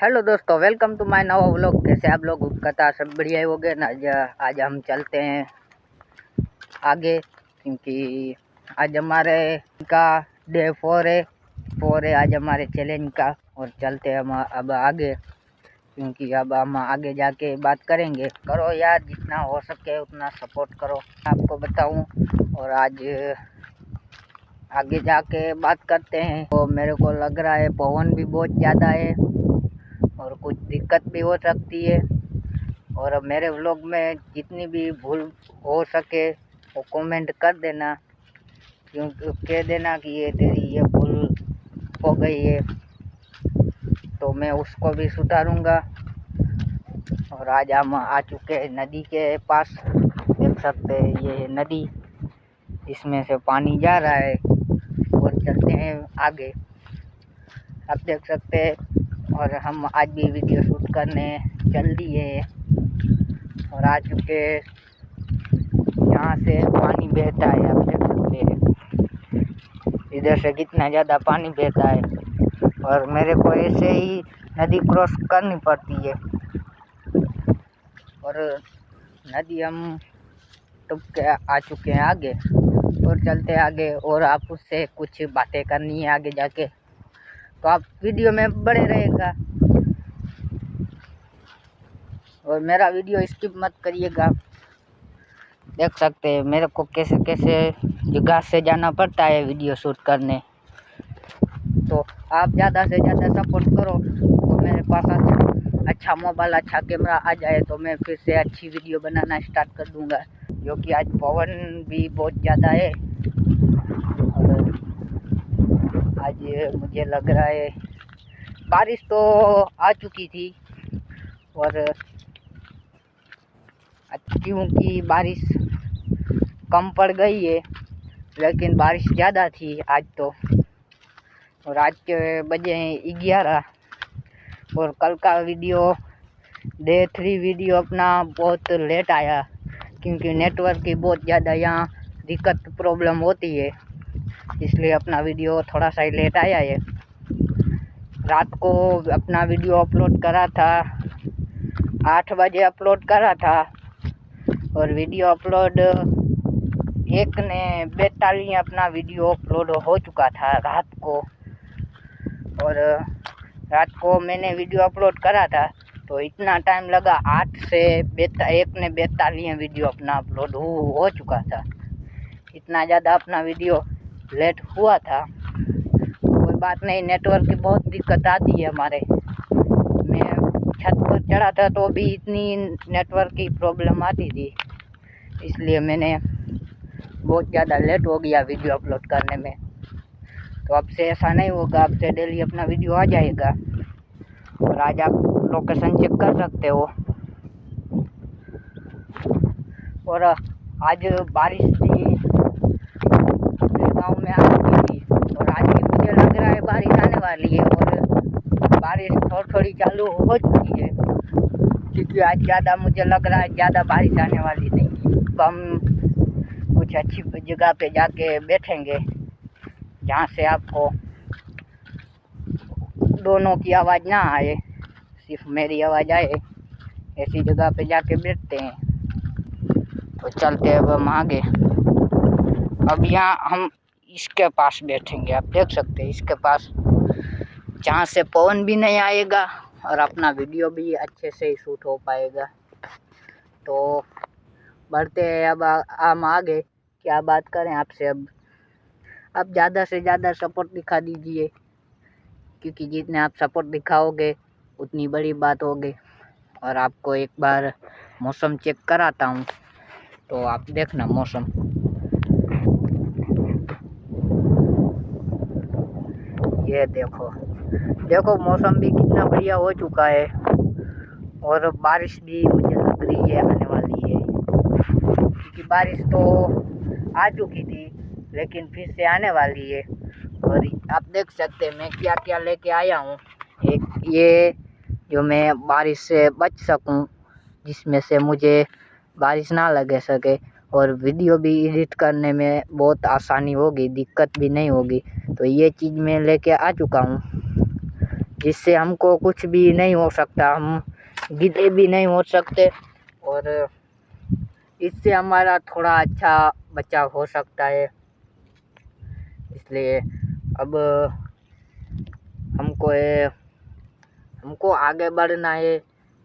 Hello दोस्तों, welcome to my नवा vlog. कैसे आप लोग कथा सब बढ़िया हो गए ना। आज हम चलते हैं आगे, क्योंकि आज हमारे का डे 4 है आज हमारे चैलेंज का। और चलते हैं हम अब आगे, क्योंकि अब हम आगे जाके बात करेंगे। करो यार, जितना हो सके उतना सपोर्ट करो, आपको बताऊं। और आज आगे जाके बात करते हैं। तो मेरे को लग रहा है पवन भी बहुत ज़्यादा है और कुछ दिक्कत भी हो सकती है। और मेरे व्लॉग में जितनी भी भूल हो सके वो कमेंट कर देना, क्योंकि कह देना कि ये तेरी ये भूल हो गई है, तो मैं उसको भी सुधारूंगा। और आज हम आ चुके हैं नदी के पास। देख सकते हैं ये नदी, इसमें से पानी जा रहा है। और चलते हैं आगे, आप देख सकते हैं। और हम आज भी वीडियो शूट करने चल दिए और आ चुके यहाँ से पानी बहता है। आप देख सकते हैं इधर से कितना ज़्यादा पानी बहता है। और मेरे को ऐसे ही नदी क्रॉस करनी पड़ती है। और नदी हम टुप के आ चुके हैं आगे, और चलते हैं आगे। और आप उससे कुछ बातें करनी है आगे जाके, तो आप वीडियो में बने रहेगा। और मेरा वीडियो स्किप मत करिएगा। देख सकते हैं मेरे को कैसे कैसे जगह से जाना पड़ता है वीडियो शूट करने। तो आप ज़्यादा से ज़्यादा सपोर्ट करो, तो मेरे पास अच्छा मोबाइल, अच्छा कैमरा आ जाए, तो मैं फिर से अच्छी वीडियो बनाना स्टार्ट कर दूँगा। क्योंकि आज पवन भी बहुत ज़्यादा है और आज मुझे लग रहा है बारिश तो आ चुकी थी। और क्योंकि बारिश कम पड़ गई है, लेकिन बारिश ज़्यादा थी आज तो। और आज के बजे हैं 11। और कल का वीडियो डे 3 वीडियो अपना बहुत लेट आया, क्योंकि नेटवर्क की बहुत ज़्यादा यहाँ दिक्कत प्रॉब्लम होती है, इसलिए अपना वीडियो थोड़ा सा ही लेट आया है। रात को अपना वीडियो अपलोड करा था, 8 बजे अपलोड करा था। और वीडियो अपलोड 1:42 अपना वीडियो अपलोड हो चुका था रात को। और रात को मैंने वीडियो अपलोड करा था, तो इतना टाइम लगा। 8 से 1:42 वीडियो अपना अपलोड हो चुका था। इतना ज़्यादा अपना वीडियो लेट हुआ था। कोई बात नहीं, नेटवर्क की बहुत दिक्कत आती है हमारे। मैं छत पर चढ़ा था तो भी इतनी नेटवर्क की प्रॉब्लम आती थी, इसलिए मैंने बहुत ज़्यादा लेट हो गया वीडियो अपलोड करने में। तो अब से ऐसा नहीं होगा, अब से डेली अपना वीडियो आ जाएगा। और आज आप लोकेशन चेक कर सकते हो। और आज बारिश थी, गाँव में आ चुकी थी। और आज भी मुझे लग रहा है बारिश आने वाली है। और बारिश थोड़ी चालू हो चुकी है, क्योंकि आज ज़्यादा मुझे लग रहा है ज़्यादा बारिश आने वाली नहीं है। तो हम कुछ अच्छी जगह पे जाके बैठेंगे, जहाँ से आपको दोनों की आवाज़ ना आए, सिर्फ मेरी आवाज़ आए। ऐसी जगह पे जाके बैठते हैं। तो चलते हैं अब हम आगे। अब यहाँ हम इसके पास बैठेंगे, आप देख सकते हैं इसके पास, जहाँ से पवन भी नहीं आएगा और अपना वीडियो भी अच्छे से ही शूट हो पाएगा। तो बढ़ते हैं अब हम आगे। क्या बात करें आपसे अब। आप ज़्यादा से ज़्यादा सपोर्ट दिखा दीजिए, क्योंकि जितने आप सपोर्ट दिखाओगे उतनी बड़ी बात होगी। और आपको एक बार मौसम चेक कराता हूँ, तो आप देखना मौसम। ये देखो मौसम भी कितना बढ़िया हो चुका है। और बारिश भी मुझे लग रही है आने वाली है, क्योंकि बारिश तो आ चुकी थी लेकिन फिर से आने वाली है। और आप देख सकते हैं मैं क्या क्या लेके आया हूँ। एक ये जो मैं बारिश से बच सकूँ, जिसमें से मुझे बारिश ना लगे सके, और वीडियो भी एडिट करने में बहुत आसानी होगी, दिक्कत भी नहीं होगी। तो ये चीज़ मैं लेके आ चुका हूँ। जिससे हमको कुछ भी नहीं हो सकता, हम गिले भी नहीं हो सकते और इससे हमारा थोड़ा अच्छा बचाव हो सकता है। इसलिए अब हमको आगे बढ़ना है।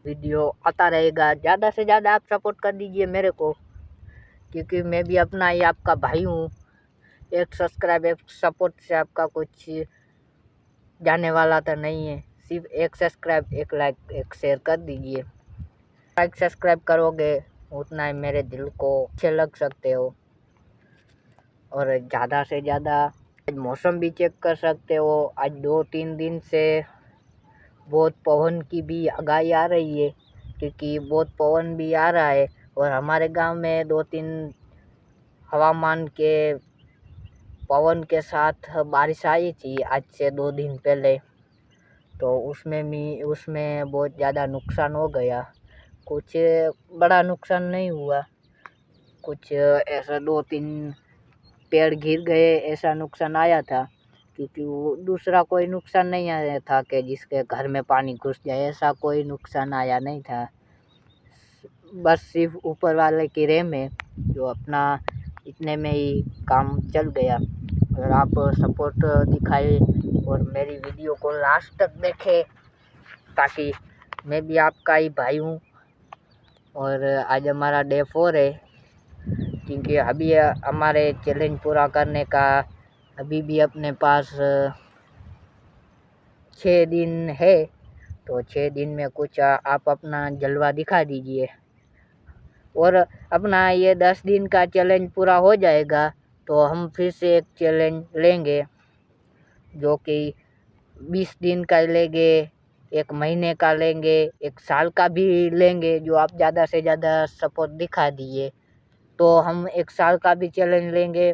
वीडियो आता रहेगा, ज़्यादा से ज़्यादा आप सपोर्ट कर दीजिए मेरे को, क्योंकि मैं भी अपना ही आपका भाई हूँ। एक सब्सक्राइब एक सपोर्ट से आपका कुछ जाने वाला तो नहीं है। सिर्फ एक सब्सक्राइब एक लाइक एक शेयर कर दीजिए। लाइक सब्सक्राइब करोगे उतना ही मेरे दिल को अच्छे लग सकते हो। और ज़्यादा से ज़्यादा मौसम भी चेक कर सकते हो। आज 2-3 दिन से बहुत पवन की भी आगाही आ रही है, क्योंकि बहुत पवन भी आ रहा है। और हमारे गांव में 2-3 हवामान के पवन के साथ बारिश आई थी आज से 2 दिन पहले। तो उसमें बहुत ज़्यादा नुकसान हो गया। कुछ बड़ा नुकसान नहीं हुआ, कुछ ऐसा 2-3 पेड़ गिर गए ऐसा नुकसान आया था, क्योंकि वो दूसरा कोई नुकसान नहीं आया था कि जिसके घर में पानी घुस जाए, ऐसा कोई नुकसान आया नहीं था। बस सिर्फ ऊपर वाले की रहम है जो अपना इतने में ही काम चल गया। अगर आप सपोर्ट दिखाए और मेरी वीडियो को लास्ट तक देखें, ताकि मैं भी आपका ही भाई हूँ। और आज हमारा डे 4 है, क्योंकि अभी हमारे चैलेंज पूरा करने का अभी भी अपने पास 6 दिन है। तो 6 दिन में कुछ आप अपना जलवा दिखा दीजिए। और अपना ये 10 दिन का चैलेंज पूरा हो जाएगा तो हम फिर से एक चैलेंज लेंगे, जो कि 20 दिन का लेंगे, 1 महीने का लेंगे, 1 साल का भी लेंगे। जो आप ज़्यादा से ज़्यादा सपोर्ट दिखा दीजिए तो हम 1 साल का भी चैलेंज लेंगे,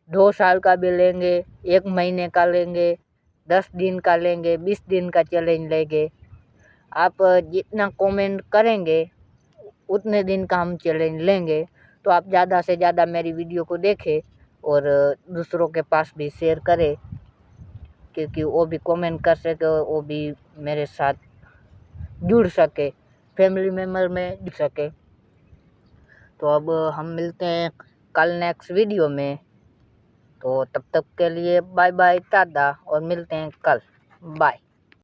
2 साल का भी लेंगे, 1 महीने का लेंगे, 10 दिन का लेंगे, 20 दिन का चैलेंज लेंगे। आप जितना कमेंट करेंगे उतने दिन का हम चैलेंज लेंगे। तो आप ज़्यादा से ज़्यादा मेरी वीडियो को देखें और दूसरों के पास भी शेयर करें, क्योंकि वो भी कमेंट कर सके, वो भी मेरे साथ जुड़ सके, फैमिली मेम्बर में जुड़ सके। तो अब हम मिलते हैं कल नेक्स्ट वीडियो में। तो तब तक के लिए बाय बाय, टाटा, और मिलते हैं कल। बाय।